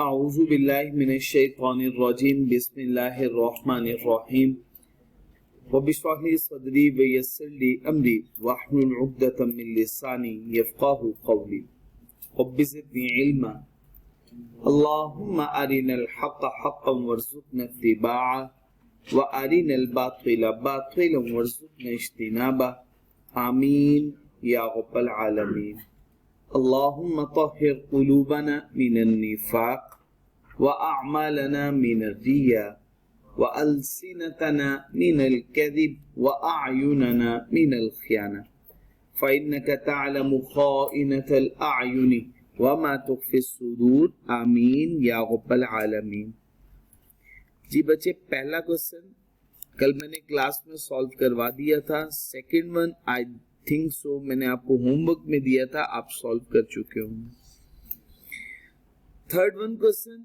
अऊज़ु बिल्लाहि मिनश शैतानिर रजीम बिस्मिल्लाहिर रहमानिर रहीम रब्बिश्रह ली सदरी व यस्सिर ली अमरी वहलुल उक़दतम मिन लिसानी यफ़क़हू क़ौली रब्बि ज़िदनी इल्मा अल्लाहुम्मा अरिनल हक़्क़ हक़्क़न वरज़ुक़ना इत्तिबाअ व अरिनल बातिला बातिलन वरज़ुक़ना इज्तिनाबह आमीन या रब्बल आलमीन। अल्लाहुम्मा तहिर क़ुलूबना मिनन निफ़ाक़ व अअमालना मिनर रिया व अलसिनतना मिनल कज़िब व अअयुनना मिनल ख़ियाना फ़इन्नका तअलमु ख़ाइनतल अअयुनि व मा तुख़फ़िस सुदूर आमीन या रब्बल आलमीन। जी बच्चे, पहला क्वेश्चन कल मैंने क्लास में सॉल्व करवा दिया था। Second one I think so मैंने आपको होमवर्क में दिया था, आप सॉल्व कर चुके होंगे। थर्ड वन क्वेश्चन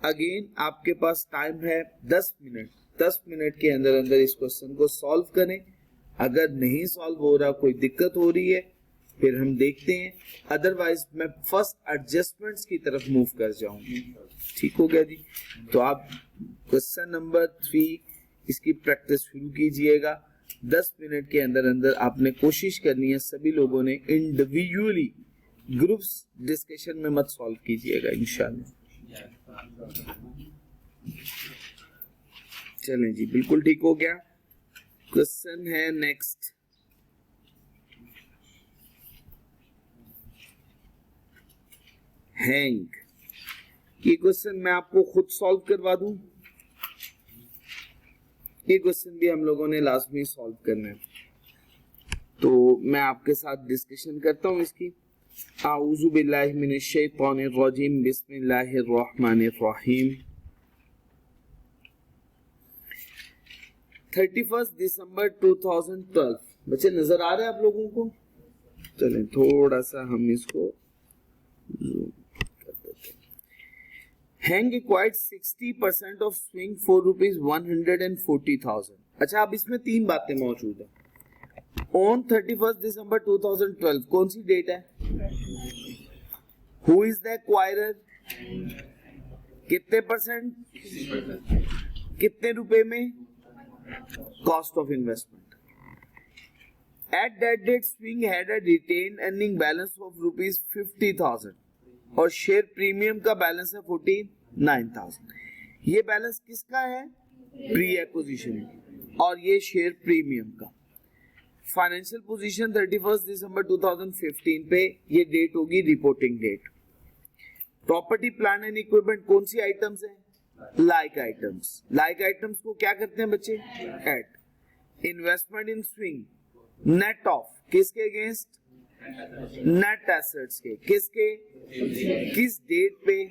अगेन आपके पास टाइम है 10 मिनट। 10 मिनट के अंदर अंदर इस क्वेश्चन को सॉल्व करें। अगर नहीं सॉल्व हो रहा, कोई दिक्कत हो रही है, फिर हम देखते हैं, अदरवाइज मैं फर्स्ट एडजस्टमेंट्स की तरफ मूव कर जाऊंगा। ठीक हो गया जी? तो आप क्वेश्चन नंबर 3 इसकी प्रैक्टिस शुरू कीजिएगा। 10 मिनट के अंदर अंदर आपने कोशिश करनी है, सभी लोगों ने इंडिविजुअली, ग्रुप्स डिस्कशन में मत सॉल्व कीजिएगा इंशाल्लाह। चलें जी, बिल्कुल ठीक हो गया। क्वेश्चन है नेक्स्ट, हैंग। ये क्वेश्चन मैं आपको खुद सॉल्व करवा दूं। ये क्वेश्चन भी हम लोगों ने लास्ट में सॉल्व करना है, तो मैं आपके साथ डिस्कशन करता हूं इसकी। आऊज़ु बिल्लाहि मिनश शैतानिर रजीम बिस्मिल्लाहिर रहमानिर रहीम। 31 दिसंबर 2012 बच्चे नजर आ रहे हैं आप लोगों को? चलें थोड़ा सा हम इसको जूम कर देते हैं। Hang acquired 60% of swing for ₹140,000। अच्छा, अब इसमें 3 बातें मौजूद है। ऑन 31 दिसंबर 2012 कौन सी डेट है? Who is the acquirer? कितने परसेंट? कितने रुपए में? Cost of investment. At that date swing had a retained earning balance of ₹50,000 और शेयर प्रीमियम का बैलेंस है 49,000। ये बैलेंस किसका है? प्री एक्विजिशन, और ये शेयर प्रीमियम का। फाइनेंशियल पोजीशन 31 दिसंबर 2015 पे ये डेट होगी reporting date. Property plant and equipment कौन सी आइटम्स है? Like items. लाइक आइटम्स को क्या करते हैं बच्चे? At. Investment in swing net of किसके अगेंस्ट? नेट एसेट्स के। किसके? किस डेट पे?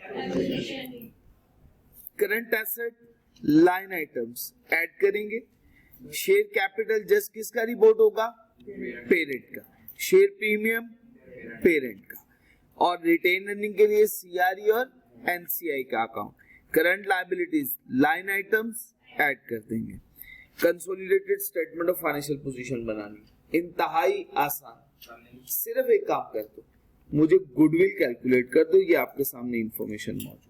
Current asset line items add करेंगे। शेयर कैपिटल जस्ट किसका रिपोर्ट होगा? पेरेंट का। शेयर प्रीमियम पेरेंट का। और रिटेन अर्निंग के लिए सीआरई और एनसीआई का account. Current liabilities line items add कर देंगे। Consolidated statement of financial position बनानी इंतहाई आसान। सिर्फ एक काम कर दो, मुझे गुडविल कैलकुलेट कर दो, ये आपके सामने इंफॉर्मेशन मौजूद है।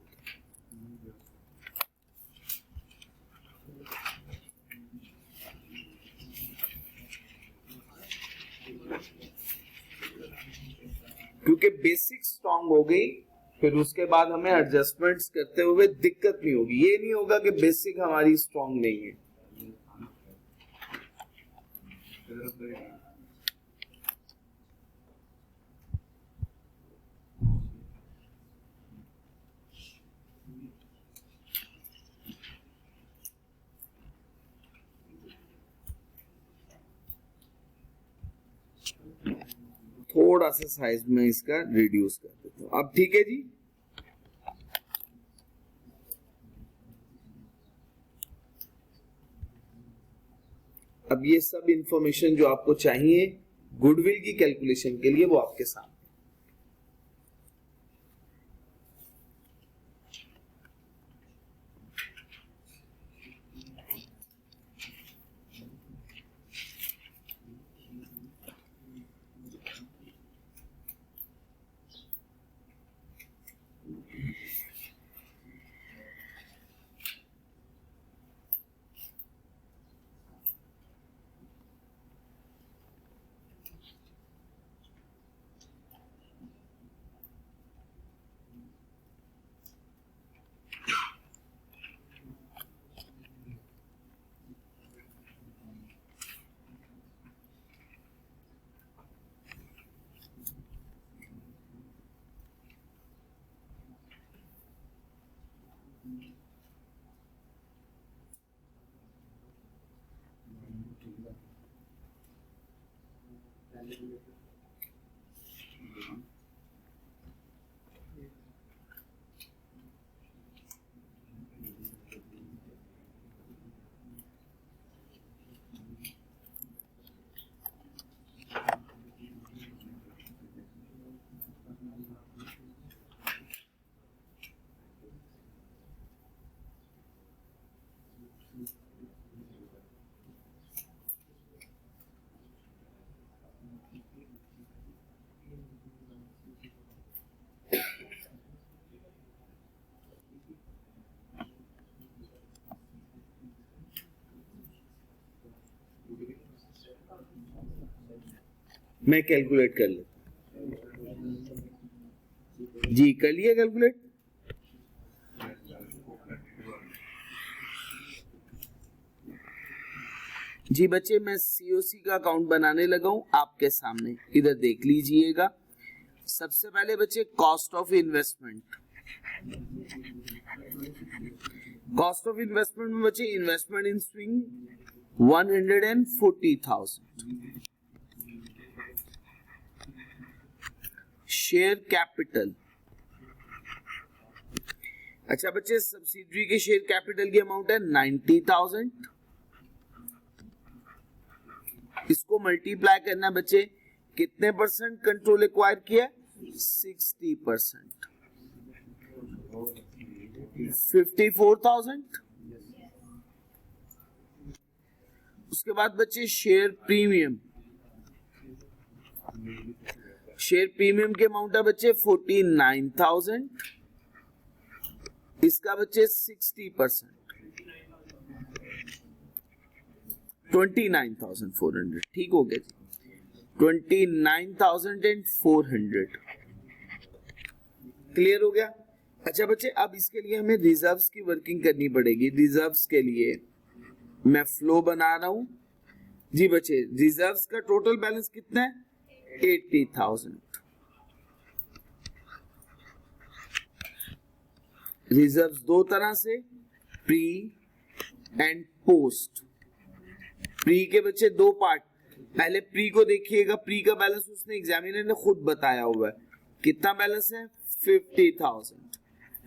क्योंकि बेसिक स्ट्रांग हो गई, फिर उसके बाद हमें एडजस्टमेंट्स करते हुए दिक्कत नहीं होगी। ये नहीं होगा कि बेसिक हमारी स्ट्रांग नहीं है। थोड़ा सा साइज में इसका रिड्यूस कर देता हूं। अब ठीक है जी? अब ये सब इंफॉर्मेशन जो आपको चाहिए गुडविल की कैलकुलेशन के लिए, वो आपके सामने। मैं कैलकुलेट कर लेता जी। कर लिया कैलकुलेट? जी बच्चे, मैं सीओसी का अकाउंट बनाने लगा हूं आपके सामने, इधर देख लीजिएगा। सबसे पहले बच्चे cost of investment. Cost of investment में बच्चे investment in swing 140,000। Share capital, अच्छा बच्चे सब्सिडरी के शेयर कैपिटल की अमाउंट है 90,000। इसको मल्टीप्लाई करना बच्चे, कितने परसेंट कंट्रोल एक्वायर किया? 60%। 54,000। उसके बाद बच्चे शेयर प्रीमियम। शेयर प्रीमियम के अमाउंट है बच्चे 49,000। इसका बच्चे 60%, 29,400। ठीक हो गया जी, 29,400। क्लियर हो गया? अच्छा बच्चे, अब इसके लिए हमें रिजर्व्स की वर्किंग करनी पड़ेगी। रिजर्व्स के लिए मैं फ्लो बना रहा हूं जी बच्चे। रिजर्व्स का टोटल बैलेंस कितना है? 80,000। रिजर्व्स दो तरह से, प्री एंड पोस्ट। प्री के बच्चे दो पार्ट। पहले प्री को देखिएगा, प्री का बैलेंस उसने एग्जामिनर ने खुद बताया हुआ है। कितना बैलेंस है? 50,000।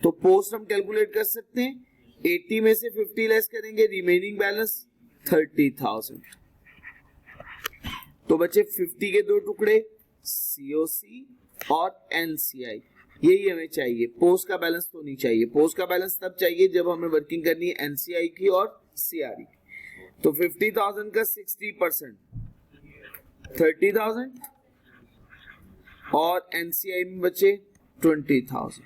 तो पोस्ट हम कैलकुलेट कर सकते हैं, 80 में से 50 लेस करेंगे, रिमेनिंग बैलेंस 30,000। तो बच्चे 50 के दो टुकड़े, सीओसी और एनसीआई, यही हमें चाहिए। पोस्ट का बैलेंस तो नहीं चाहिए। पोस्ट का बैलेंस तब चाहिए जब हमें वर्किंग करनी है एनसीआई की और सीआरई। तो 50,000 का 60% 30,000 और एनसीआई में बचे 20,000।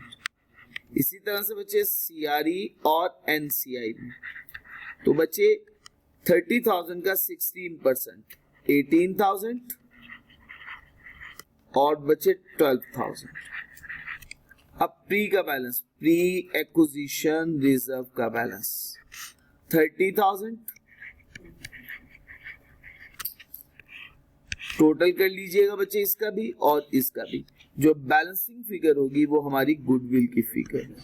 इसी तरह से बचे सीआरई और एनसीआई में। तो बचे 30,000 का 16% 18,000 और बचे 12,000। अब प्री का बैलेंस, प्री एक्विजिशन रिजर्व का बैलेंस 30,000। टोटल कर लीजिएगा बच्चे इसका भी और इसका भी। जो बैलेंसिंग फिगर होगी वो हमारी गुडविल की फिगर है।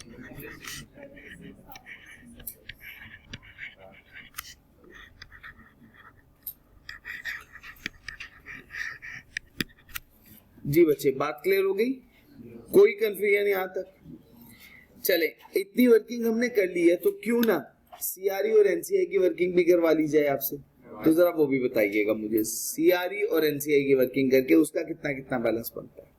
जी बच्चे, बात क्लियर हो गई? कोई कंफ्यूजन यहां तक? चले, इतनी वर्किंग हमने कर ली है तो क्यों ना सीआरई और एनसीआई की वर्किंग भी करवा ली जाए आपसे। तो जरा वो भी बताइएगा मुझे, सीआरई और एनसीआई की वर्किंग करके उसका कितना कितना बैलेंस बनता है।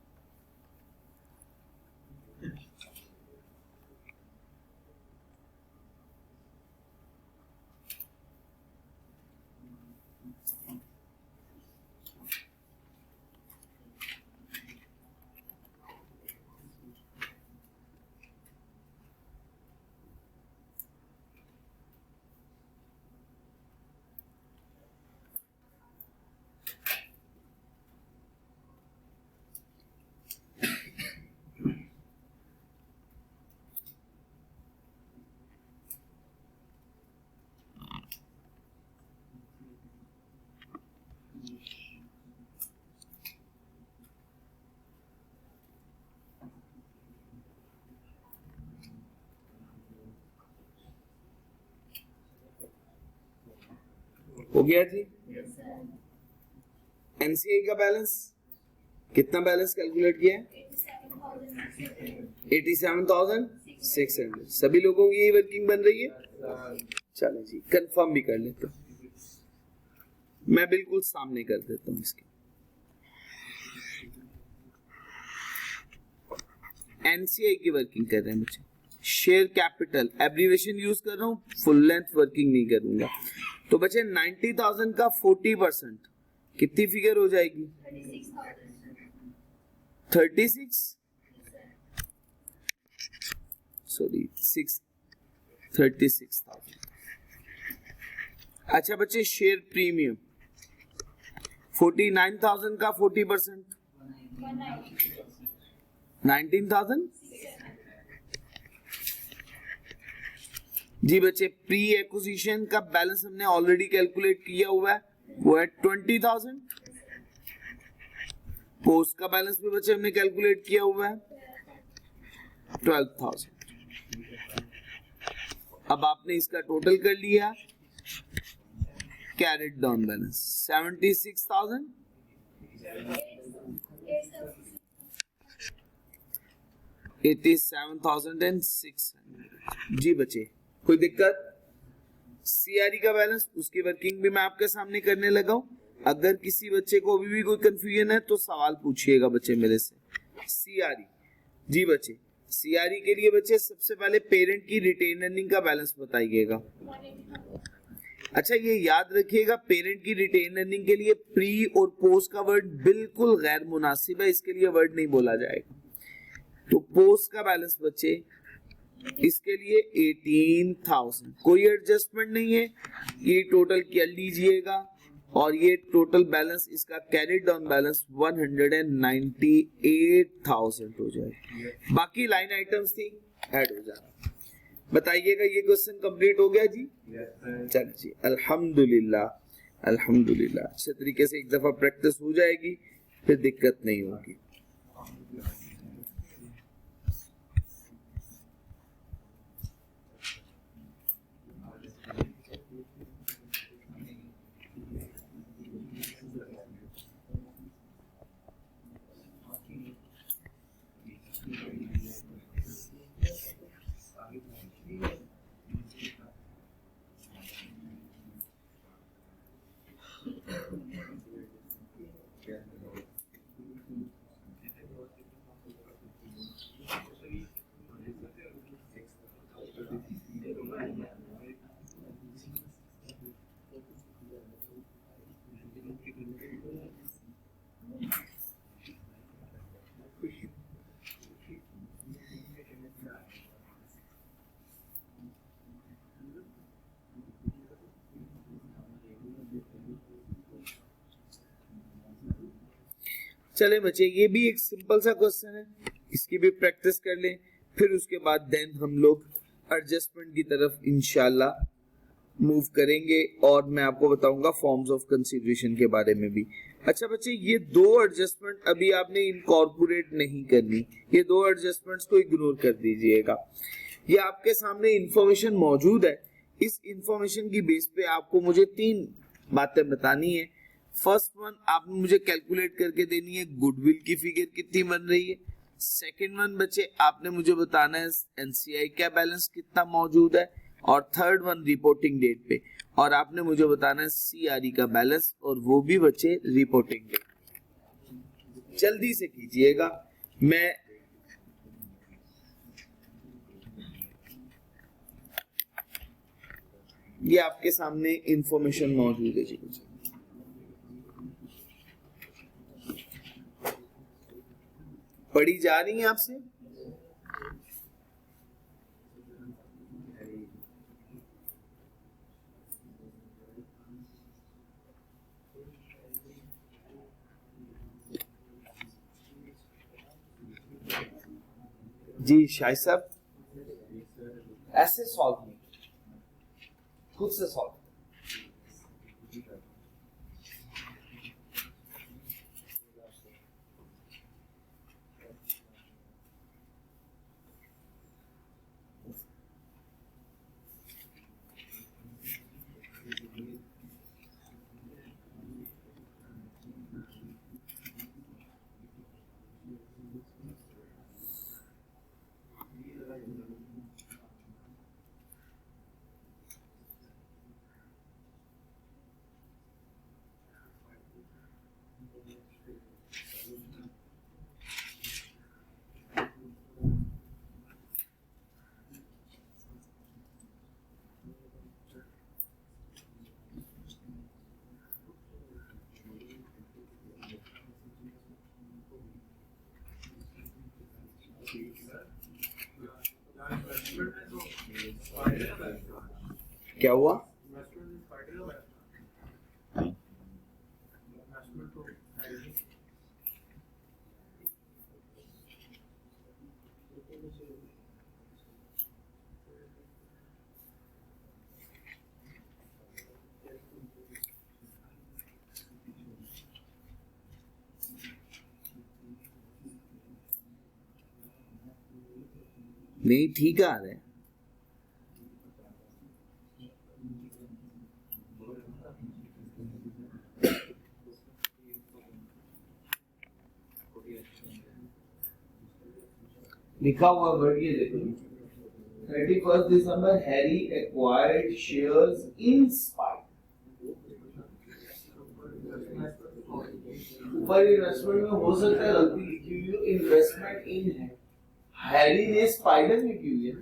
हो गया जी। एनसीआई का बैलेंस कितना बैलेंस कैलकुलेट किया है? 87,600। सभी लोगों की यही वर्किंग बन रही है? चलो जी, कंफर्म भी कर लेते हैं। मैं बिल्कुल सामने कर देता हूं इसके। एनसीआई की वर्किंग कर रहे हैं बच्चे। शेयर कैपिटल एब्रीवेशन यूज कर रहा हूं, फुल लेंथ वर्किंग नहीं करूंगा। तो बच्चे 90,000 का 40% कितनी फिगर हो जाएगी? 36 सॉरी 36,000। अच्छा बच्चे, शेयर प्रीमियम 49,000 का 40% 19,000। जी बच्चे, प्री एक्विजिशन का बैलेंस हमने ऑलरेडी कैलकुलेट किया हुआ है, वो है 20,000। पोस्ट का बैलेंस भी बच्चे हमने कैलकुलेट किया हुआ है 12,000। अब आपने इसका टोटल कर लिया, कैरेट डाउन बैलेंस 76,000। $87,600। जी बच्चे, कोई दिक्कत? सीआरई का बैलेंस, उसकी वर्किंग भी मैं आपके सामने करने लगा हूं। अगर किसी बच्चे को अभी भी कोई कंफ्यूजन है तो सवाल पूछिएगा बच्चे मेरे से। सीआरई, जी बच्चे, सीआरई के लिए बच्चे सबसे पहले पेरेंट की रिटेन अर्निंग का बैलेंस बताइएगा। अच्छा, ये याद रखिएगा, पेरेंट की रिटेन अर्निंग के लिए प्री और पोस्ट का वर्ड बिल्कुल गैर मुनासिब है, इसके लिए वर्ड नहीं बोला जाएगा। तो पोस्ट का बैलेंस बच्चे, इसके लिए 18,000, कोई एडजस्टमेंट नहीं है, ये टोटल कर लीजिएगा और ये टोटल बैलेंस इसका कैरी डाउन बैलेंस 198,000 हो जाए। बाकी लाइन आइटम्स थी ऐड हो जाना। बताइएगा, ये क्वेश्चन कंप्लीट हो गया जी? चलिए जी, अल्हम्दुलिल्लाह अल्हम्दुलिल्लाह। अच्छे तरीके से एक दफा प्रैक्टिस हो जाएगी, फिर दिक्कत नहीं होगी। चले बच्चे, ये भी एक सिंपल सा क्वेश्चन है, इसकी भी प्रैक्टिस कर लें, फिर उसके बाद देन हम लोग एडजस्टमेंट की तरफ इंशाल्लाह मूव करेंगे और मैं आपको बताऊंगा फॉर्म्स ऑफ कंसीडरेशन के बारे में भी। अच्छा बच्चे, ये दो एडजस्टमेंट अभी आपने इनकॉर्पोरेट नहीं करनी, ये दो एडजस्टमेंट्स को इग्नोर कर दीजिएगा। ये आपके सामने इंफॉर्मेशन मौजूद है, इस इंफॉर्मेशन की बेस पे आपको मुझे 3 बातें बतानी है। फर्स्ट वन, आपने मुझे कैलकुलेट करके देनी है गुडविल की फिगर कितनी बन रही है। सेकंड वन बच्चे, आपने मुझे बताना है एनसीआई का बैलेंस कितना मौजूद है। और थर्ड वन, रिपोर्टिंग डेट पे, और आपने मुझे बताना है सीआरई का बैलेंस, और वो भी बच्चे रिपोर्टिंग डेट। जल्दी से कीजिएगा, मैं ये आपके सामने इंफॉर्मेशन मौजूद है जी। पढ़ी जा रही है आपसे? जी शाहिद साहब, ऐसे सॉल्व नहीं, खुद से सॉल्व। क्या हुआ? नहीं, ठीक आ रहा है। लिखा हुआ वर्ड ये देखो, 31 दिसंबर Harry acquired shares in Spice. ऊपर इन्वेस्टमेंट में हो सकता है गलती लिखी हुई हो, इन्वेस्टमेंट इन है, हैरी ने स्पाइडर में की हुई है।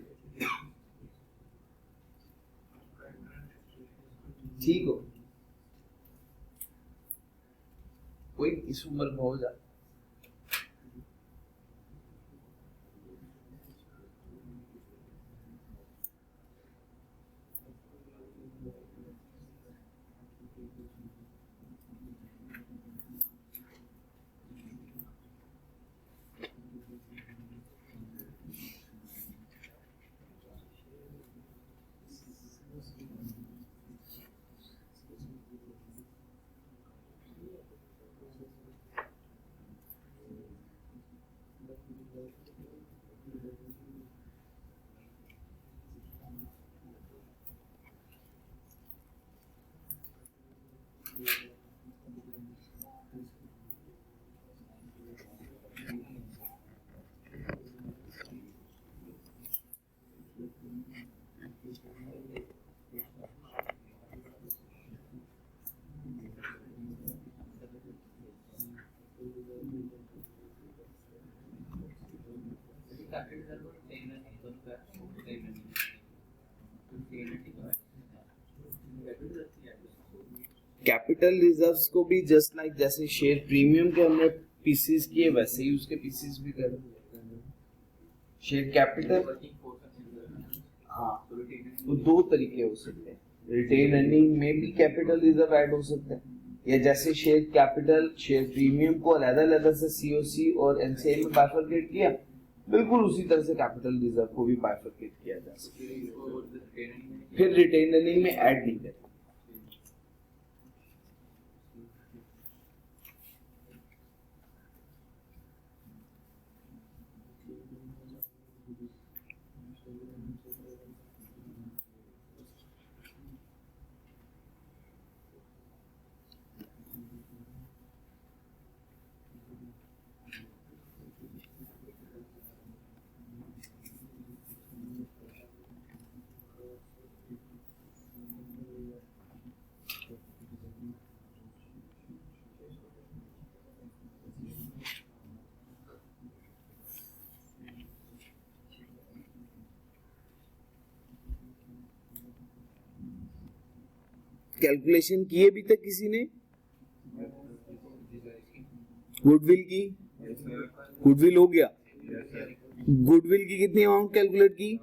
ठीक हो, कोई इस उम्र में हो जाता। कैपिटल रिजर्व्स को भी जस्ट लाइक जैसे शेयर प्रीमियम के हमने पीसीस किए वैसे ही उसके पीसीस भी कर शेयर कैपिटल। हाँ, तो दो तरीके हो सकते हैं, रिटेन अर्निंग में भी कैपिटल रिजर्व ऐड हो सकता है, या जैसे शेयर कैपिटल शेयर प्रीमियम को अलग-अलग से सीओसी और एनसीआई में बाइफरकेट किया, बिल्कुल उसी तरह से कैपिटल रिजर्व को भी बाइफरकेट किया जा सकता है, फिर रिटेन अर्निंग में ऐड नहीं करें। कैलकुलेशन की अभी तक किसी ने? गुडविल की? गुडविल हो गया। गुडविल की कितनी अमाउंट कैलकुलेट की?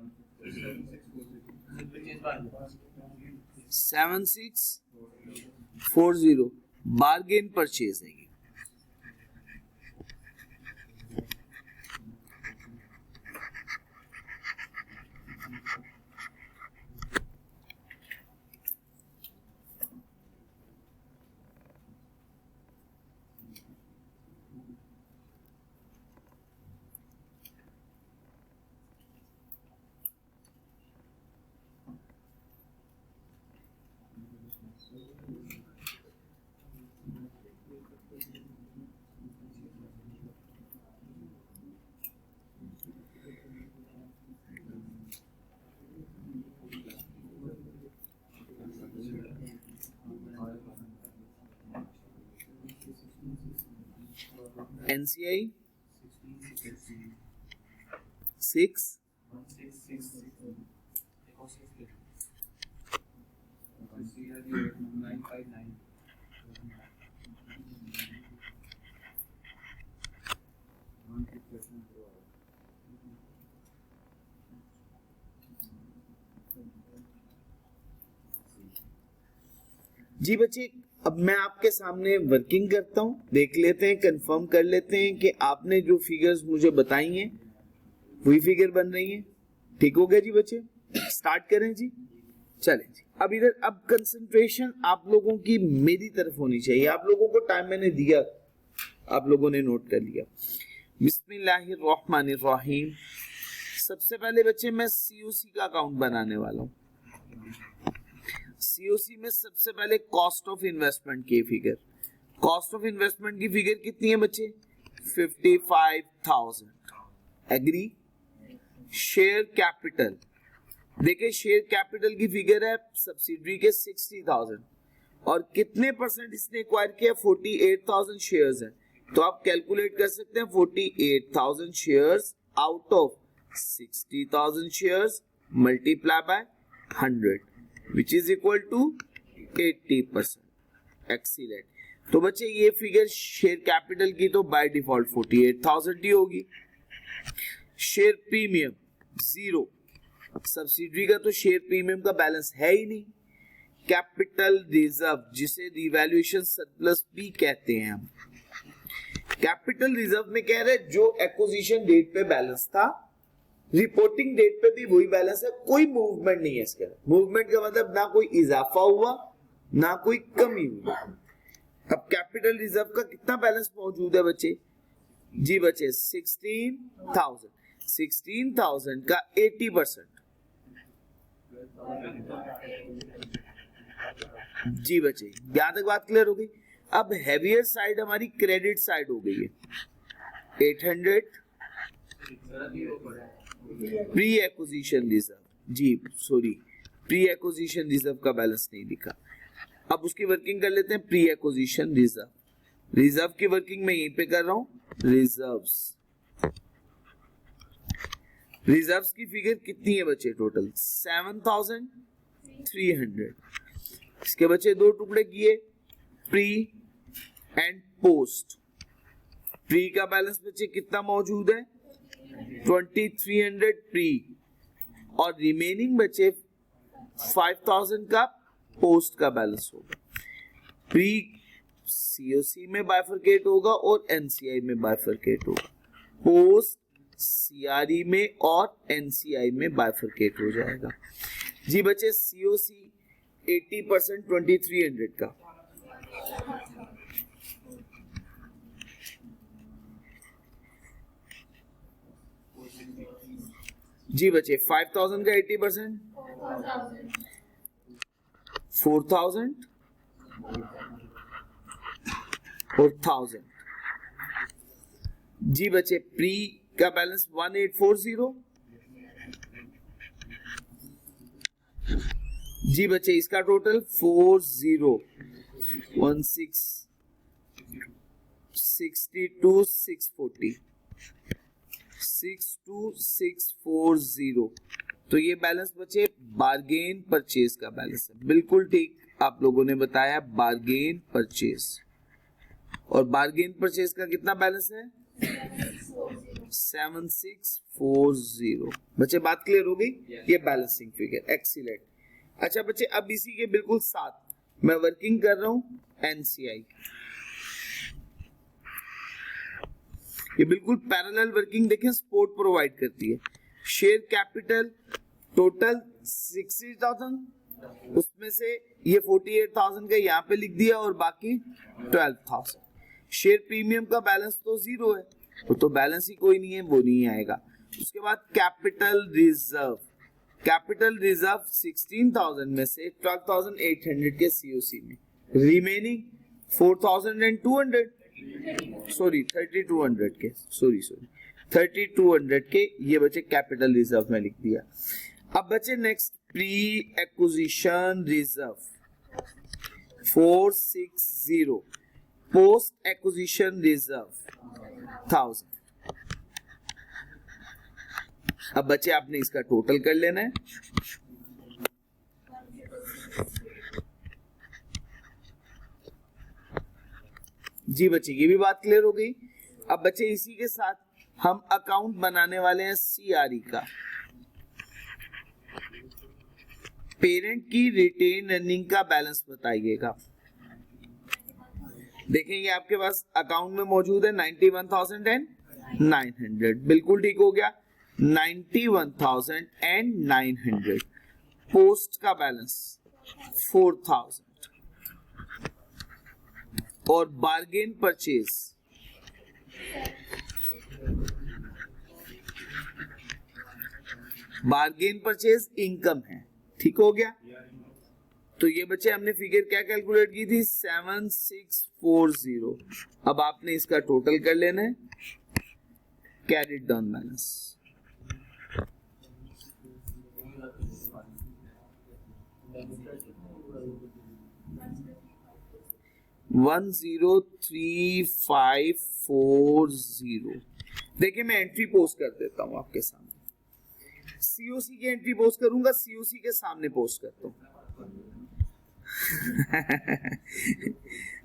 7640। बार्गेन परचेज है। NCI 6 959 जी बच्चे, अब मैं आपके सामने वर्किंग करता हूँ, देख लेते हैं, कंफर्म कर लेते हैं कि आपने जो फिगर्स मुझे बताई हैं वही फिगर बन रही हैं। ठीक हो गया जी बच्चे, स्टार्ट करें जी। चलें जी, अब इधर अब कंसंट्रेशन आप लोगों की मेरी तरफ होनी चाहिए। आप लोगों को टाइम मैंने दिया, आप लोगों ने नोट कर लिया। बिस्मिल्लाहिर्रहमानिर्रहीम। सबसे पहले बच्चे मैं सीओसी का अकाउंट बनाने वाला हूँ। सीओसी में सबसे पहले कॉस्ट ऑफ इन्वेस्टमेंट की फिगर, कॉस्ट ऑफ इन्वेस्टमेंट की फिगर कितनी है बच्चे? 55,000। एग्री। शेयर कैपिटल, देखिए शेयर कैपिटल की फिगर है सब्सिडरी के 60,000 और कितने परसेंट इसने एक्वायर किया? 48,000 शेयर्स है। तो आप कैलकुलेट कर सकते हैं 48,000 shares out of 60,000 shares multiply by 100 which is equal to 80%। Excellent. तो बच्चे ये फिगर शेयर कैपिटल की तो बाय डिफॉल्ट 48,000 ही होगी। शेयर प्रीमियम 0, सब्सिडरी का तो शेयर प्रीमियम का बैलेंस है ही नहीं। कैपिटल रिजर्व, जिसे रिवैल्यूएशन सरप्लस भी कहते हैं हम। कैपिटल रिजर्व में कह रहे हैं जो एक्विजिशन डेट पे बैलेंस था, रिपोर्टिंग डेट पे भी वही बैलेंस है, कोई मूवमेंट नहीं है इसके अंदर। मूवमेंट का मतलब ना कोई इजाफा हुआ ना कोई कमी हुई। अब कैपिटल रिजर्व का कितना बैलेंस मौजूद है बच्चे? जी बच्चे 16,000। 16,000 का 80%। जी बच्चे, यहां तक बात क्लियर हो गई। अब हैवियर साइड हमारी क्रेडिट साइड हो गई है। 800 प्री एक्विजिशन रिजर्व, जी सॉरी, प्री एक्विजिशन रिजर्व का बैलेंस नहीं दिखा। अब उसकी वर्किंग कर लेते हैं। प्री एक्विजिशन रिजर्व, रिजर्व की वर्किंग मैं यहीं पे कर रहा हूं। रिजर्व्स, रिजर्व्स की फिगर कितनी है बच्चे? टोटल 7,300। इसके बच्चे दो टुकड़े किए, प्री एंड पोस्ट। प्री का बैलेंस बच्चे कितना मौजूद है? 2,300 प्री और रिमेनिंग बचे 5,000 का पोस्ट का बैलेंस होगा। प्री सीओसी में बाइफरकेट होगा और एनसीआई में बाइफरकेट होगा। पोस्ट सीआरई में और एनसीआई में बाइफरकेट हो जाएगा। जी बचे सीओसी 80% 2,300 का। जी बचे 5,000 का 80%, 4,000 और 1,000। जी बचे प्री का बैलेंस 1,840। जी बचे इसका टोटल 62,640। 62,640। तो ये बैलेंस बचे बार्गेन परचेज का बैलेंस है। बिल्कुल ठीक आप लोगों ने बताया, बार्गेन परचेज। और बार्गेन परचेज का कितना बैलेंस है? 7,640। बच्चे बात क्लियर हो गई? ये बैलेंसिंग फिगर, एक्सीलेंट। अच्छा बच्चे, अब इसी के बिल्कुल साथ मैं वर्किंग कर रहा हूं एनसीआई। ये बिल्कुल पैरेलल वर्किंग देखें सपोर्ट प्रोवाइड करती है। शेयर कैपिटल टोटल 60,000, उसमें से ये 48,000 का यहाँ पे लिख दिया और बाकी 12,000। शेयर प्रीमियम का बैलेंस तो 0 है, वो तो बैलेंस ही कोई नहीं है, वो नहीं आएगा। उसके बाद कैपिटल रिजर्व, कैपिटल रिजर्व 16,000 में से 12,800 के सीओसी में, रिमेनिंग 4,200 सॉरी 3,200 के, सॉरी 3,200 के ये बचे कैपिटल रिजर्व में लिख दिया। अब बचे next pre acquisition reserve 460, post acquisition reserve 1,000। अब बचे आपने इसका टोटल कर लेना है। जी बच्चे, ये भी बात क्लियर हो गई। अब बच्चे इसी के साथ हम अकाउंट बनाने वाले हैं सीआरई का। पेरेंट की रिटेन अर्निंग का बैलेंस बताइएगा। देखेंगे आपके पास अकाउंट में मौजूद है 91,900, बिल्कुल ठीक हो गया। 91,900 पोस्ट का बैलेंस 4,000 और बार्गेन परचेज इनकम है, ठीक हो गया। तो ये बच्चे हमने फिगर क्या कैलकुलेट की थी 7640। अब आपने इसका टोटल कर लेना है, कैरिड डाउन बैलेंस 103,540। देखिए मैं एंट्री पोस्ट कर देता हूं आपके सामने, सीओसी की एंट्री पोस्ट करूंगा, सीओसी के सामने पोस्ट करता हूं।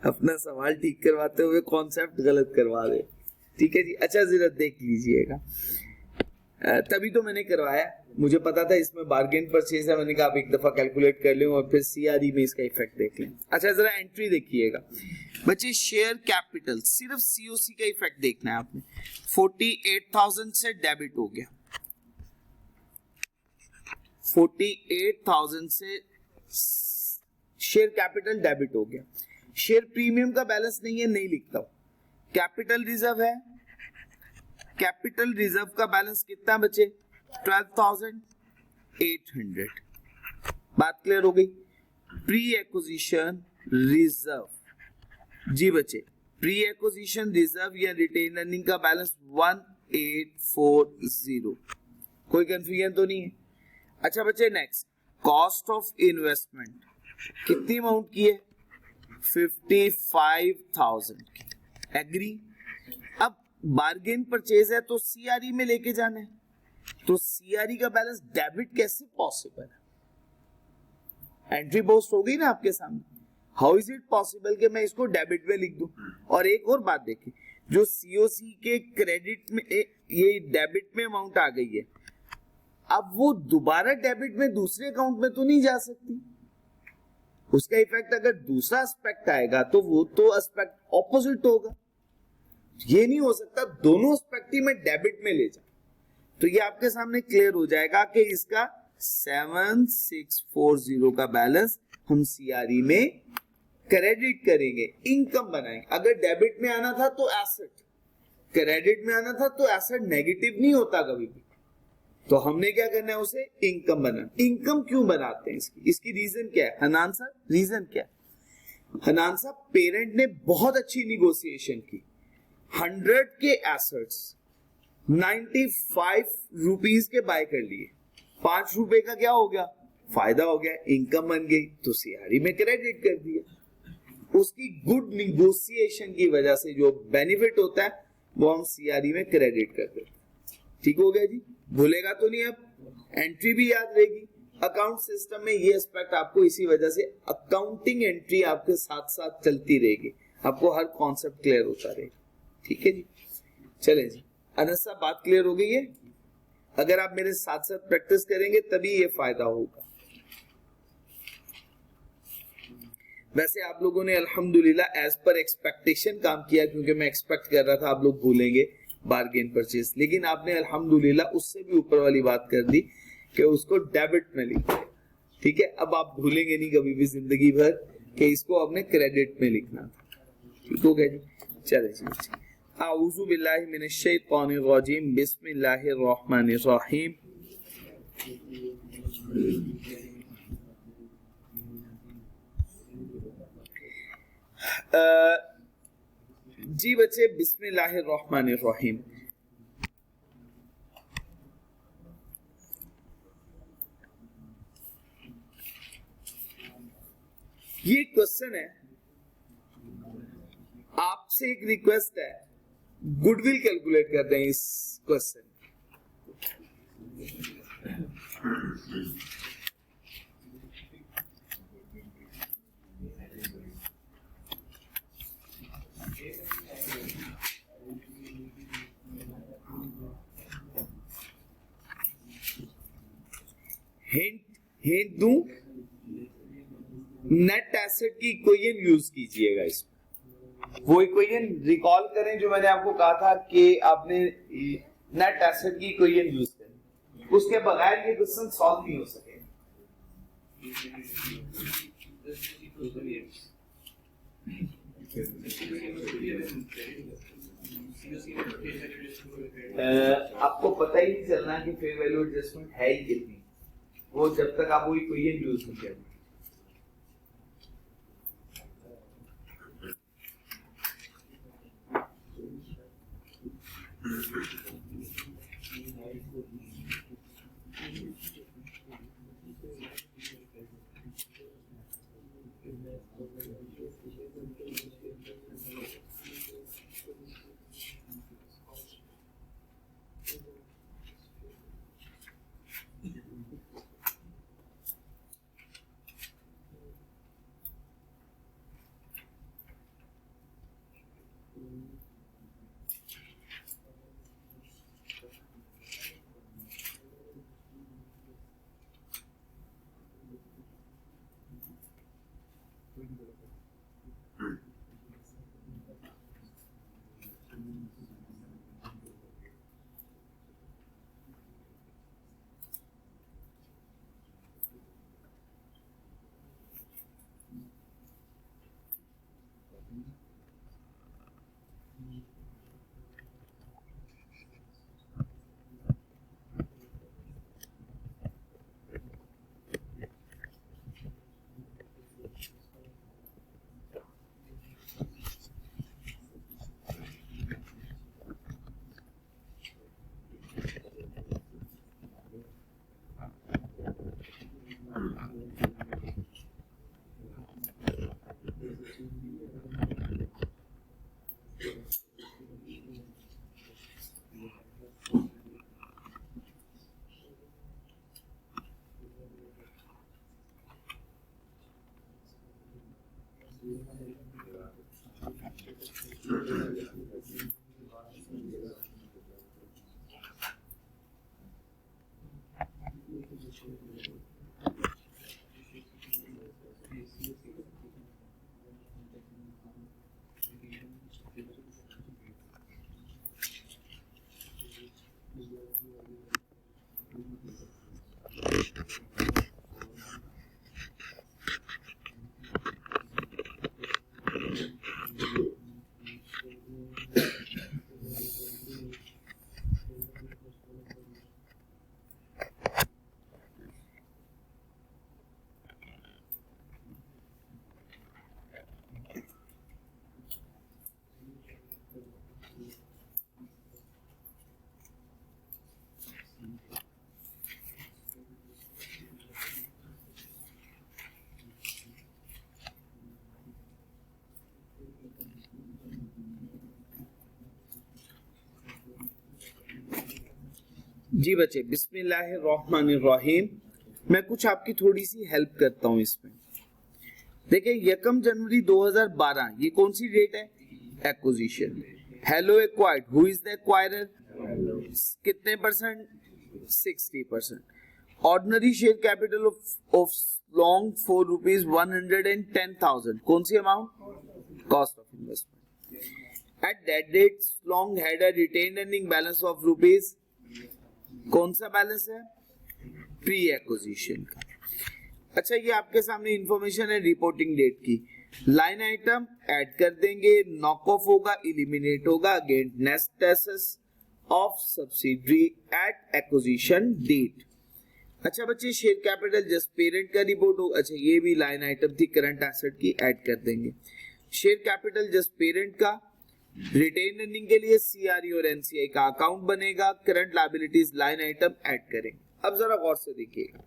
अपना सवाल ठीक करवाते हुए कॉन्सेप्ट गलत करवा दे, ठीक है जी। अच्छा जरा देख लीजिएगा, तभी तो मैंने करवाया, मुझे पता था इसमें बार्गेन परचेज है, मैंने कहा आप एक दफा कैलकुलेट कर लें और फिर सीआरई में इसका इफेक्ट देख लें। अच्छा जरा एंट्री देखिएगा बच्चे, शेयर कैपिटल सिर्फ सीओसी का इफेक्ट देखना है आपने। 48,000 से डेबिट हो गया, 48,000 से शेयर कैपिटल डेबिट हो गया। शेयर प्रीमियम का बैलेंस नहीं है, नहीं लिखता हूं। कैपिटल रिजर्व है, कैपिटल रिजर्व का बैलेंस कितना बचे 12,800। बात क्लियर हो गई। प्री एक्विजिशन रिजर्व जी बचे, प्री एक्विजिशन रिजर्व या रिटेन अर्निंग का बैलेंस 1840। कोई कंफ्यूजन तो नहीं है। अच्छा बच्चे नेक्स्ट, कॉस्ट ऑफ इन्वेस्टमेंट कितनी अमाउंट की है 55,000 की, एग्री। अब बार्गेन परचेज है तो सीआरई में लेके जाना है, तो सीआरई का बैलेंस डेबिट कैसे पॉसिबल है? एंट्री पोस्ट हो गई ना आपके सामने, हाउ इज इट पॉसिबल कि मैं इसको डेबिट में लिख दूं? और एक और बात देखिए, जो सीओसी के क्रेडिट में ये डेबिट में अमाउंट आ गई है, अब वो दोबारा डेबिट में दूसरे अकाउंट में तो नहीं जा सकती। उसका इफेक्ट अगर दूसरा एस्पेक्ट आएगा तो वो तो एस्पेक्ट ऑपोजिट होगा। ये नहीं हो सकता दोनों एस्पेक्ट ही मैं डेबिट में ले जाऊं। तो ये आपके सामने क्लियर हो जाएगा कि इसका 7640 का बैलेंस हम सीआरई में क्रेडिट करेंगे, इनकम बनाएंगे। अगर डेबिट में आना था तो एसेट, क्रेडिट में आना था तो एसेट नेगेटिव नहीं होता कभी भी। तो हमने क्या करना है, उसे इनकम बनाना। इनकम क्यों बनाते हैं इसकी रीजन क्या है हनान साहब? रीजन क्या है हनान साहब? पेरेंट ने बहुत अच्छी निगोशिएशन की, 100 के एसेट्स 95 रुपीस के बाय कर लिए, 5 रुपए का क्या हो गया फायदा हो गया, इनकम बन गई, तो सीआरई में क्रेडिट कर दिया। उसकी गुड निगोशिएशन की वजह से जो बेनिफिट होता है वो हम सीआरई में क्रेडिट कर देते हैं। ठीक हो गया जी, भूलेगा तो नहीं। अब एंट्री भी याद रहेगी। अकाउंट सिस्टम में ये एस्पेक्ट आपको इसी वजह से अकाउंटिंग एंट्री आपके साथ साथ चलती रहेगी, आपको हर कॉन्सेप्ट क्लियर होता रहेगा। ठीक है जी, चले जी। अनस साहब बात क्लियर हो गई है? अगर आप मेरे साथ साथ प्रैक्टिस करेंगे तभी ये फायदा होगा। वैसे आप लोगों ने अल्हम्दुलिल्लाह एज पर एक्सपेक्टेशन काम किया, क्योंकि मैं एक्सपेक्ट कर रहा था आप लोग भूलेंगे बार्गेन परचेज, लेकिन आपने अल्हम्दुलिल्लाह उससे भी ऊपर वाली बात कर दी कि उसको डेबिट में लिखा है। ठीक है, अब आप भूलेंगे नहीं कभी भी जिंदगी भर कि इसको आपने क्रेडिट में लिखना था। ठीक हो गया जी, चले जी। आऊज़ु बिल्लाहि मिनश शैतानिर रजीम, बिस्मिल्लाहिर रहमानिर रहीम। जी बच्चे, बिस्मिल्लाहिर रहमानिर रहीम। ये क्वेश्चन है, आपसे एक रिक्वेस्ट है, गुडविल कैलकुलेट कर दें इस क्वेश्चन। हिंट दूं, नेट एसेट की इक्वेशन यूज कीजिएगा इसमें। वो इक्वेशन रिकॉल करें जो मैंने आपको कहा था कि आपने नेट एसेट की इक्वेशन यूज करें, उसके बगैर ये क्वेश्चन सॉल्व नहीं हो सके। आपको पता ही नहीं चलना कि फेयर वैल्यू एडजस्टमेंट है ही कितनी, वो जब तक आप वो इक्वेशन यूज नहीं करें। जी बच्चे, बिस्मिल्लाहिर्रहमानिर्रहीम। मैं कुछ आपकी थोड़ी सी हेल्प करता हूँ इसमें। देखिए 1 जनवरी 2012 ये कौन सी डेट है? Acquisition. Hello acquired, who is the acquirer? कितने percent? 60%। Ordinary share capital of Long for ₹110,000, कौन सी amount? Cost of investment. At that date Long had a retained earning balance of rupees, कौन सा बैलेंस है? Pre acquisition का। अच्छा, ये आपके सामने इंफॉर्मेशन है रिपोर्टिंग डेट की। लाइन आइटम ऐड कर देंगे, नॉक ऑफ होगा, इलिमिनेट होगा against net assets of subsidiary at acquisition date. अच्छा बच्चे, शेयर कैपिटल जस्ट पेरेंट का रिपोर्ट होगा। अच्छा, ये भी लाइन आइटम थी करंट एसेट की, ऐड कर देंगे। शेयर कैपिटल जस्ट पेरेंट का, रिटेन अर्निंग के लिए सीआरई और एनसीआई का अकाउंट बनेगा, current liabilities line item add करेंगे। अब जरा गौर से देखिएगा,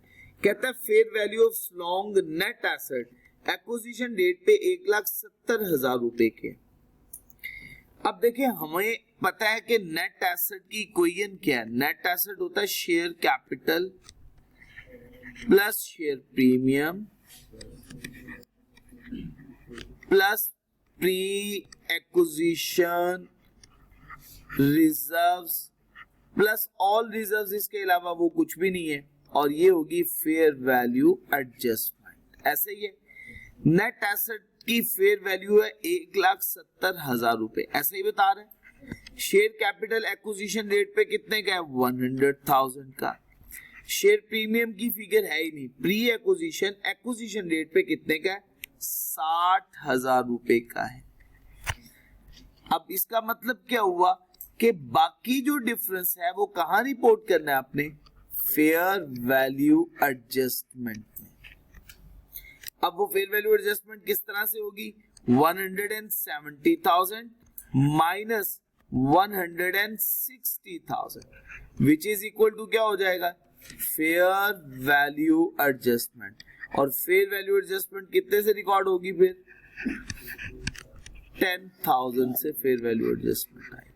कहता है fair value of long net asset acquisition date पे 1,70,000 रुपए के। अब देखिए, हमें पता है कि नेट एसेट की इक्वेशन क्या है। नेट एसेट होता है share capital plus share premium plus pre acquisition reserves plus all reserves, इसके अलावा वो कुछ भी नहीं है, और ये होगी फेयर वैल्यू एडजस्टमेंट। ऐसे ही है, नेट एसेट की फेयर वैल्यू है 1,70,000 रुपए, ऐसा ही बता रहे हैं। शेयर कैपिटल एक्विजिशन रेट पे कितने का है? 100,000 का। शेयर प्रीमियम की फिगर है ही नहीं, प्री एक्विजिशन रेट पे कितने का है? 60,000 रुपए का है। अब इसका मतलब क्या हुआ कि बाकी जो डिफरेंस है वो कहां रिपोर्ट करना है आपने? फेयर वैल्यू एडजस्टमेंट में। अब वो फेयर वैल्यू एडजस्टमेंट किस तरह से होगी? 170,000 minus 160,000 which is equal to क्या हो जाएगा? Fair value adjustment. और फेयर वैल्यू एडजस्टमेंट कितने से रिकॉर्ड होगी? फिर 10,000 से फेयर वैल्यू एडजस्टमेंट आएगी।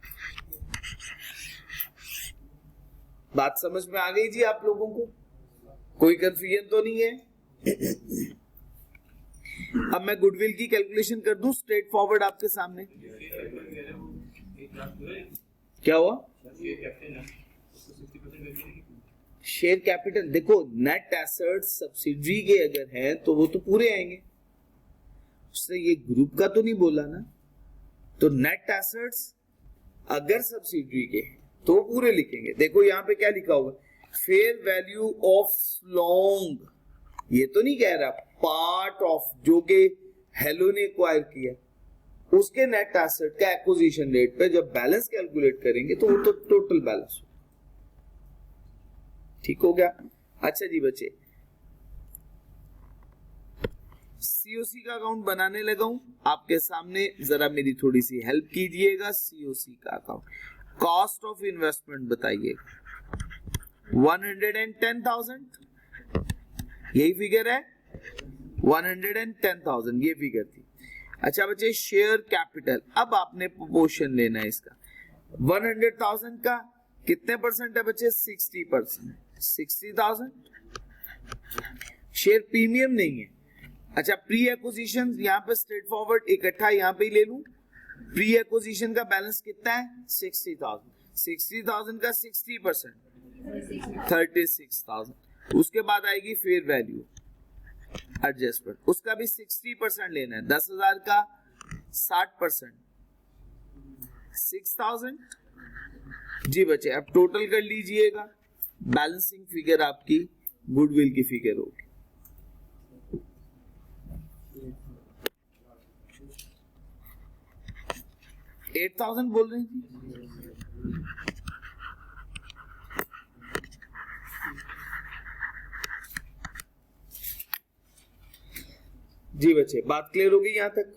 बात समझ में आ गई जी आप लोगों को? कोई कंफ्यूजन तो नहीं है? अब मैं गुडविल की कैलकुलेशन कर दूं स्ट्रेट फॉरवर्ड आपके सामने। क्या हुआ? शेयर कैपिटल देखो, नेट एसेट्स सब्सिडरी के अगर हैं तो वो तो पूरे आएंगे, उसने ये ग्रुप का तो नहीं बोला ना। तो नेट एसेट्स अगर सब्सिडरी के हैं तो पूरे लिखेंगे। देखो यहाँ पे क्या लिखा हुआ? फेयर वैल्यू ऑफ लॉन्ग, ये तो नहीं कह रहा पार्ट ऑफ जो कि हेलो ने एक्वायर किया, उसके नेट एसेट का एक्विजिशन रेट पे जब बैलेंस कैलकुलेट करेंगे तो वो तो टोटल बैलेंस हो। ठीक हो गया? अच्छा जी बच्चे, सीओसी का अकाउंट बनाने लगा हूं आपके सामने, जरा मेरी थोड़ी सी हेल्प कीजिएगा। सीओसी का अकाउंट, कॉस्ट ऑफ इन्वेस्टमेंट बताइएगा। 110,000 यही फिगर है, 110,000 ये फिगर थी। अच्छा बच्चे, शेयर कैपिटल, अब आपने प्रोपोर्शन लेना है इसका। 100,000 का कितने परसेंट है बच्चे? 60%। 60,000 शेयर प्रीमियम नहीं है। अच्छा, प्री एक्विजिशन यहाँ पे स्ट्रेट फॉरवर्ड इकट्ठा यहाँ पे ही ले लूं। प्री एक्विजिशन का बैलेंस कितना है? 60,000। 60,000 का 60% 36,000। उसके बाद आएगी फेयर वैल्यू एडजस्टमेंट, उसका भी 60% लेना है। 10,000 का 60% 6,000। जी बच्चे, अब टोटल कर लीजिएगा, बैलेंसिंग फिगर आपकी गुडविल की फिगर होगी। 8,000 बोल रही थी। जी बच्चे, बात क्लियर होगी यहां तक?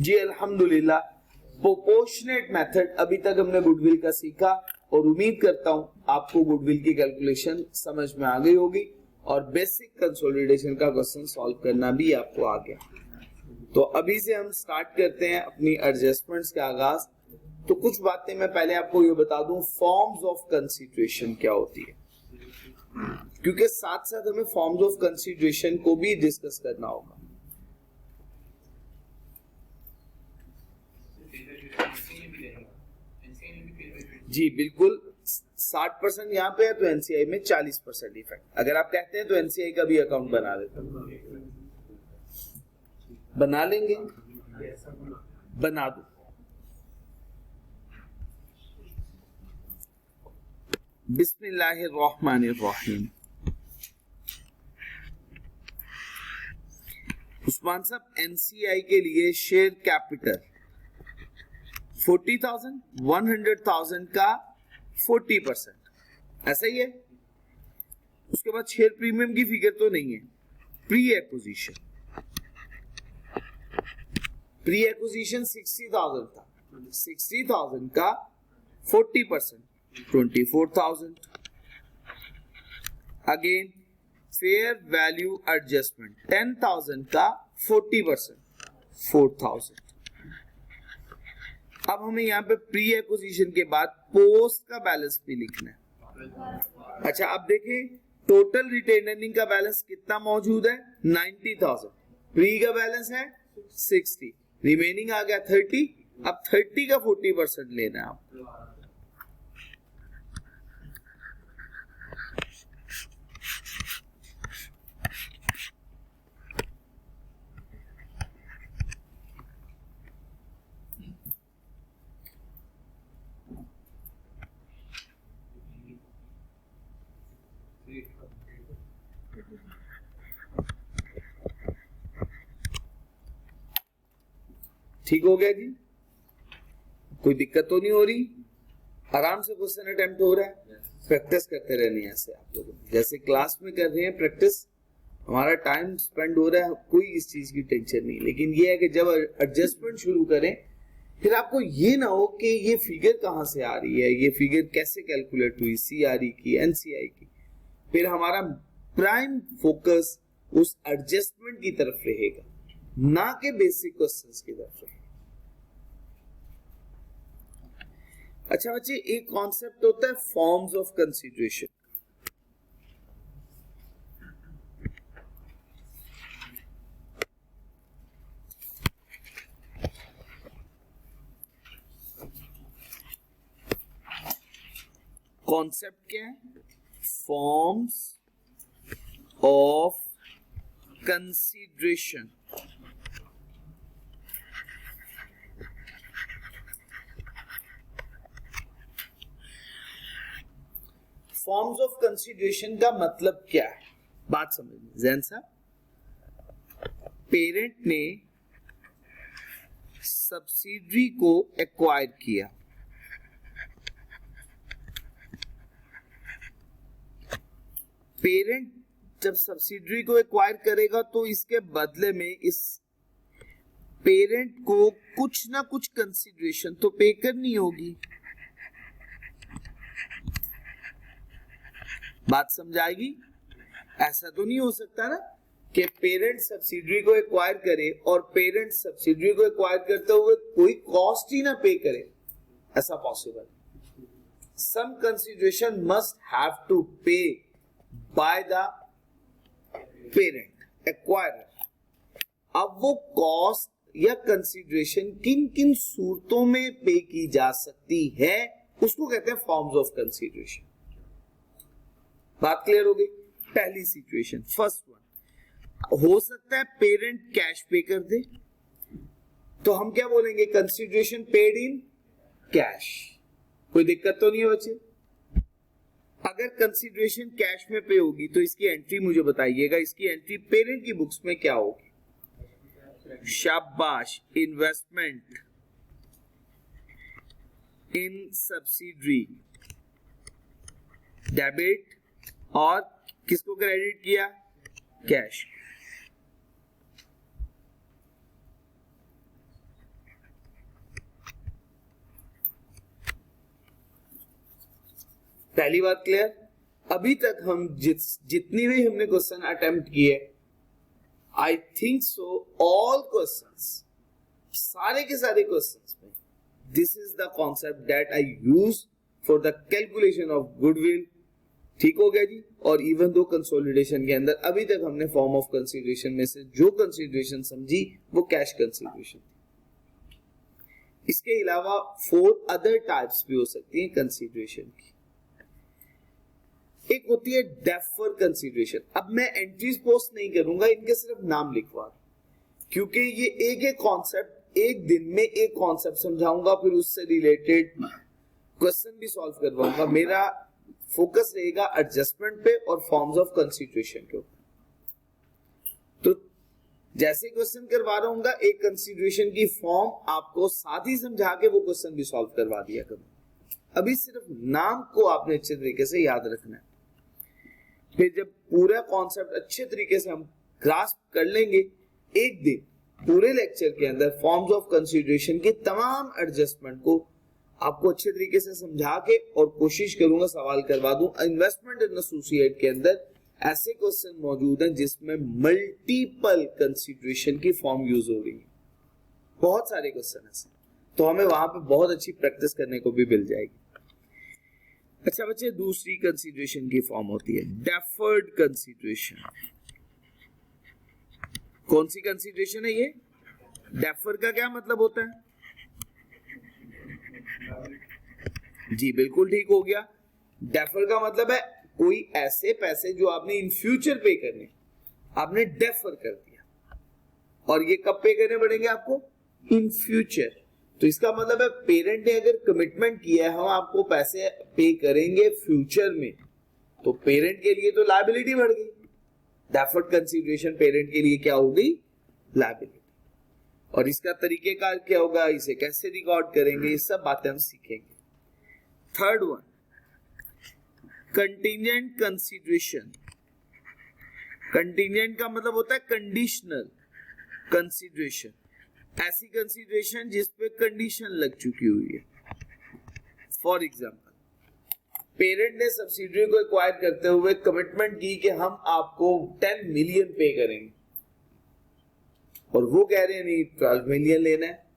जी अल्हम्दुलिल्लाह। प्रोपोर्शनेट मेथड अभी तक हमने गुडविल का सीखा और उम्मीद करता हूं आपको गुडविल की कैलकुलेशन समझ में आ गई होगी और बेसिक कंसोलिडेशन का क्वेश्चन सॉल्व करना भी आपको आ गया। तो अभी से हम स्टार्ट करते हैं अपनी एडजस्टमेंट्स का आगाज। तो कुछ बातें मैं पहले आपको ये बता दूं, फॉर्म्स ऑफ कंसीडरेशन क्या होती है, क्योंकि साथ साथ हमें फॉर्म्स ऑफ कंसीडरेशन को भी डिस्कस करना होगा। जी बिल्कुल, 60% यहाँ पे है तो एनसीआई में 40% इफेक्ट। अगर आप कहते हैं तो एनसीआई का भी अकाउंट बना देते हैं। बना लेंगे, बना दो। बिस्मिल्लाहिर्रहमानिर्रहीम। उस्मान साहब, एनसीआई के लिए शेयर कैपिटल 40,000, 100,000 का 40%, ऐसा ही है। उसके बाद शेयर प्रीमियम की फिगर तो नहीं है। प्री एक्विजिशन 60,000 था, 60,000 का 40% 24,000। अगेन फेयर वैल्यू एडजस्टमेंट 10,000 का 40% 4,000। अब हमें यहाँ पे प्री एक्विजिशन के बाद पोस्ट का बैलेंस भी लिखना है। अच्छा, अब देखें टोटल रिटेन अर्निंग का बैलेंस कितना मौजूद है? 90,000। प्री का बैलेंस है 60, रिमेनिंग आ गया 30। अब 30 का 40% लेना है आप। ठीक हो गया जी? कोई दिक्कत तो नहीं हो रही? आराम से क्वेश्चन अटेम्प्ट हो रहा है? प्रैक्टिस करते रहनी है ऐसे आप लोगों को, जैसे क्लास में कर रहे हैं प्रैक्टिस, हमारा टाइम स्पेंड हो रहा है, कोई इस चीज की टेंशन नहीं। लेकिन ये है कि जब एडजस्टमेंट शुरू करें फिर आपको ये ना हो कि ये फिगर कहां से आ रही है, ये फिगर कैसे कैलकुलेट हुई, सीआरई की, एनसीआई की। फिर हमारा प्राइम फोकस उस एडजस्टमेंट की तरफ रहेगा, ना कि बेसिक क्वेश्चंस की तरफ रहेगा। अच्छा बच्चे, एक कॉन्सेप्ट होता है फॉर्म्स ऑफ कंसीडरेशन। कॉन्सेप्ट क्या है? Forms of consideration. Forms of consideration का मतलब क्या है, बात समझिए जैन साहब। पेरेंट ने सब्सिडरी को एक्वायर किया, पेरेंट जब सब्सिडरी को एक्वायर करेगा तो इसके बदले में इस पेरेंट को कुछ ना कुछ कंसीडरेशन तो पे करनी होगी। बात समझाएगी? ऐसा तो नहीं हो सकता ना कि पेरेंट सब्सिडरी को एक्वायर करे और पेरेंट सब्सिडरी को एक्वायर करते हुए कोई कॉस्ट ही ना पे करे, ऐसा possible? Some consideration must have to pay by the parent acquirer. अब वो कॉस्ट या कंसीडरेशन किन किन सूरतों में पे की जा सकती है, उसको कहते हैं फॉर्म्स ऑफ कंसीडरेशन। बात क्लियर हो गई? पहली सिचुएशन, फर्स्ट वन, हो सकता है पेरेंट कैश पे कर दे, तो हम क्या बोलेंगे? Consideration paid in cash. कोई दिक्कत तो नहीं है बच्चे? अगर कंसीडरेशन कैश में पे होगी तो इसकी एंट्री मुझे बताइएगा, इसकी एंट्री पेरेंट की बुक्स में क्या होगी? शाबाश, इन्वेस्टमेंट इन सब्सिडरी, डेबिट, और किसको क्रेडिट किया? कैश। पहली बात क्लियर? अभी तक हम जितनी भी हमने क्वेश्चन अटेम्प्ट किए, I think so all questions, सारे के सारे क्वेश्चंस में this is the concept that I use for the calculation of goodwill. ठीक हो गया जी? और इवन दो कंसोलिडेशन के अंदर अभी तक हमने फॉर्म ऑफ कंसीडरेशन में से जो कंसीडरेशन समझी वो कैश कंसीडरेशन थी। इसके अलावा 4 अदर टाइप्स भी हो सकती हैं कंसीडरेशन की। एक होती है डेफर कंसीडरेशन। अब मैं एंट्रीज पोस्ट नहीं करूंगा, इनके सिर्फ नाम लिखवा, क्योंकि ये एक कॉन्सेप्ट, एक दिन में एक कॉन्सेप्ट समझाऊंगा, फिर उससे रिलेटेड क्वेश्चन भी सॉल्व करवाऊंगा। मेरा फोकस रहेगा एडजस्टमेंट पे और फॉर्म्स ऑफ कंसीडरेशन के ऊपर। तो जैसे क्वेश्चन करवा रहा हूँ, एक कंसीडरेशन की फॉर्म आपको साथ ही समझा के वो क्वेश्चन भी सॉल्व करवा दिया करूँ। अभी सिर्फ नाम को आपने अच्छे तरीके से याद रखना है, फिर जब पूरा कॉन्सेप्ट अच्छे तरीके से हम ग्रास्प कर लेंगे, एक दिन पूरे लेक्चर के अंदर फॉर्म्स ऑफ कंसीडरेशन के तमाम एडजस्टमेंट को आपको अच्छे तरीके से समझा के और कोशिश करूंगा सवाल करवा दूं। इन्वेस्टमेंट इन एसोसिएट के अंदर ऐसे क्वेश्चन मौजूद हैं जिसमें मल्टीपल कंसीडरेशन की फॉर्म यूज हो रही है, बहुत सारे क्वेश्चन ऐसे, तो हमें वहां पे बहुत अच्छी प्रैक्टिस करने को भी मिल जाएगी। अच्छा बच्चे, दूसरी कंसीडरेशन की फॉर्म होती है डेफर्ड कंसीडरेशन। कौन सी कंसीडरेशन है ये? डेफर का क्या मतलब होता है? जी बिल्कुल ठीक हो गया। डेफर का मतलब है कोई ऐसे पैसे जो आपने इन फ्यूचर पे करने, आपने डेफर कर दिया, और ये कब पे करने पड़ेंगे आपको? In future. तो इसका मतलब है पेरेंट ने अगर कमिटमेंट किया है हम आपको पैसे पे करेंगे फ्यूचर में, तो पेरेंट के लिए तो लायबिलिटी बढ़ गई। डेफर्ड कंसीडरेशन पेरेंट के लिए क्या हो गई? लायबिलिटी। और इसका तरीकेकार क्या होगा, इसे कैसे रिकॉर्ड करेंगे, ये सब बातें हम सीखेंगे। Third one, contingent consideration. Contingent का मतलब होता है कंडीशनल कंसीडरेशन, ऐसी कंसीडरेशन जिस पे कंडीशन लग चुकी हुई है। फॉर एग्जाम्पल, पेरेंट ने सब्सिडरी को एक्वायर करते हुए कमिटमेंट की कि हम आपको 10 मिलियन पे करेंगे, और वो कह रहे हैं नहीं 12 मिलियन लेना है।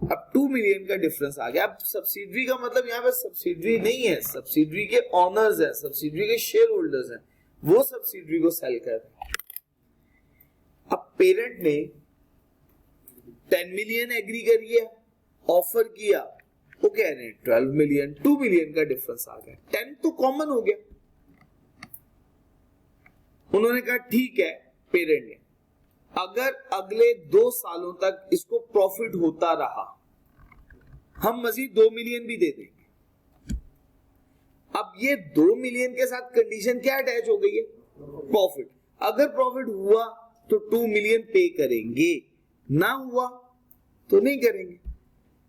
अब 2 मिलियन का डिफरेंस आ गया। अब सब्सिडरी का मतलब यहाँ पे सब्सिडरी नहीं है, सब्सिडरी के ऑनर्स हैं, सब्सिडरी के शेयर होल्डर्स हैं, वो सब्सिडरी को सेल कर रहे हैं। अब पेरेंट ने 10 मिलियन एग्री करिए, ऑफर किया, वो कह रहे हैं 12 मिलियन, 2 मिलियन का डिफरेंस आ गया, 10 तो कॉमन हो गया। उन्होंने कहा ठीक है, पेरेंट ने, अगर अगले 2 सालों तक इसको प्रॉफिट होता रहा, हम मजीद 2 मिलियन भी दे देंगे। अब ये 2 मिलियन के साथ कंडीशन क्या अटैच हो गई है, प्रॉफिट। अगर प्रॉफिट हुआ तो 2 मिलियन पे करेंगे, ना हुआ तो नहीं करेंगे।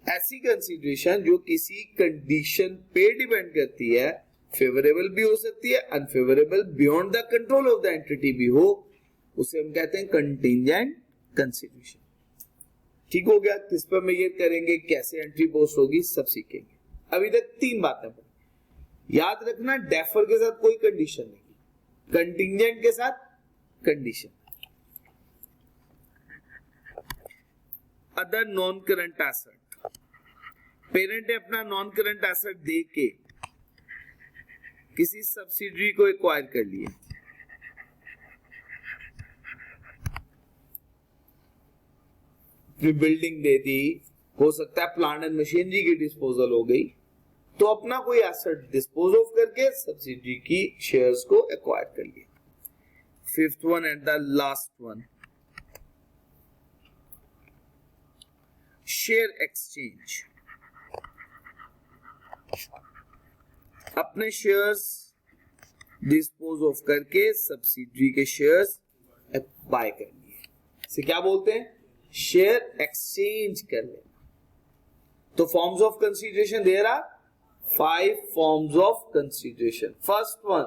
ऐसी कंसीडरेशन जो किसी कंडीशन पे डिपेंड करती है, फेवरेबल भी हो सकती है, unfavourable, beyond the control of the entity भी हो, उसे हम कहते हैं कंटीजेंट कंसीडरेशन। ठीक हो गया। किस पर मेजर करेंगे, कैसे एंट्री पोस्ट होगी, सब सीखेंगे। अभी तक 3 बातें पढ़ी। याद रखना, डेफर के साथ कोई कंडीशन नहीं, कंटीजेंट के साथ condition. Other non current asset, parent ने अपना नॉन करंट एसेट दे के किसी सब्सिडरी को एक्वायर कर लिया। बिल्डिंग दे दी, हो सकता है प्लांट एंड मशीनरी की डिस्पोजल हो गई, तो अपना कोई एसेट डिस्पोज ऑफ करके सब्सिडरी की शेयर्स को एक्वायर कर लिया। 5th one and the last one, share exchange. अपने शेयर्स डिस्पोज ऑफ करके सब्सिडरी के शेयर्स बाय कर लिए, इसे क्या बोलते हैं, शेयर एक्सचेंज कर लेना। तो forms of consideration there are 5 forms of consideration. First one,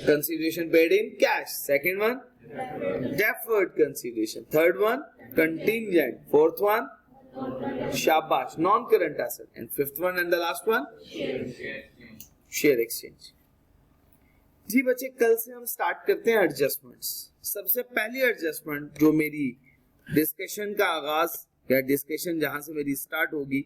consideration paid in cash. Second one, deferred consideration. Third one, contingent. Fourth one, शाबाश, non current asset. And 5th one and the last one, share exchange. जी बच्चे, कल से हम start करते हैं adjustments. सबसे पहली एडजस्टमेंट जो मेरी डिस्कशन का आगाज या डिस्कशन जहां से मेरी स्टार्ट होगी,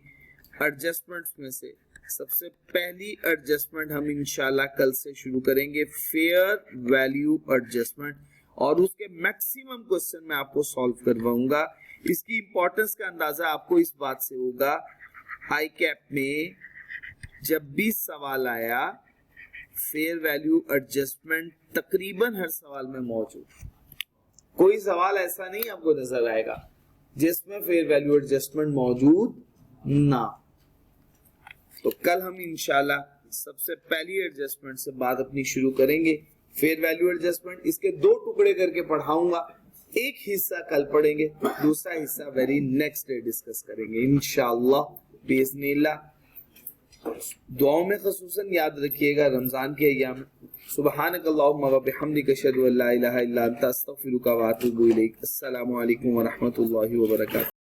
एडजस्टमेंट्स में से सबसे पहली एडजस्टमेंट हम इंशाल्लाह कल से शुरू करेंगे, फेयर वैल्यू एडजस्टमेंट, और उसके मैक्सिमम क्वेश्चन मैं आपको सॉल्व करवाऊंगा। इसकी इंपॉर्टेंस का अंदाजा आपको इस बात से होगा, हाई कैप में जब भी सवाल आया, फेयर वैल्यू एडजस्टमेंट तकरीबन हर सवाल में मौजूद। कोई सवाल ऐसा नहीं आपको नजर आएगा जिसमें फेयर वैल्यू एडजस्टमेंट मौजूद ना। तो कल हम इंशाल्लाह सबसे पहली एडजस्टमेंट से बात अपनी शुरू करेंगे, फेयर वैल्यू एडजस्टमेंट। इसके 2 टुकड़े करके पढ़ाऊंगा, एक हिस्सा कल पढ़ेंगे, दूसरा हिस्सा वेरी नेक्स्ट डे डिस्कस करेंगे इंशाल्लाह बिइज़्निल्लाह। दुआओं में खसूसन याद रखिएगा रमजान के अय्याम में। सुब्हानकल्लाहुम्मा व बिहम्दिका अशहदु अल्ला इलाहा इल्ला अंता अस्तगफिरुका व अतूबु इलैक। अस्सलामु अलैकुम व रहमतुल्लाहि व बरकातुहू।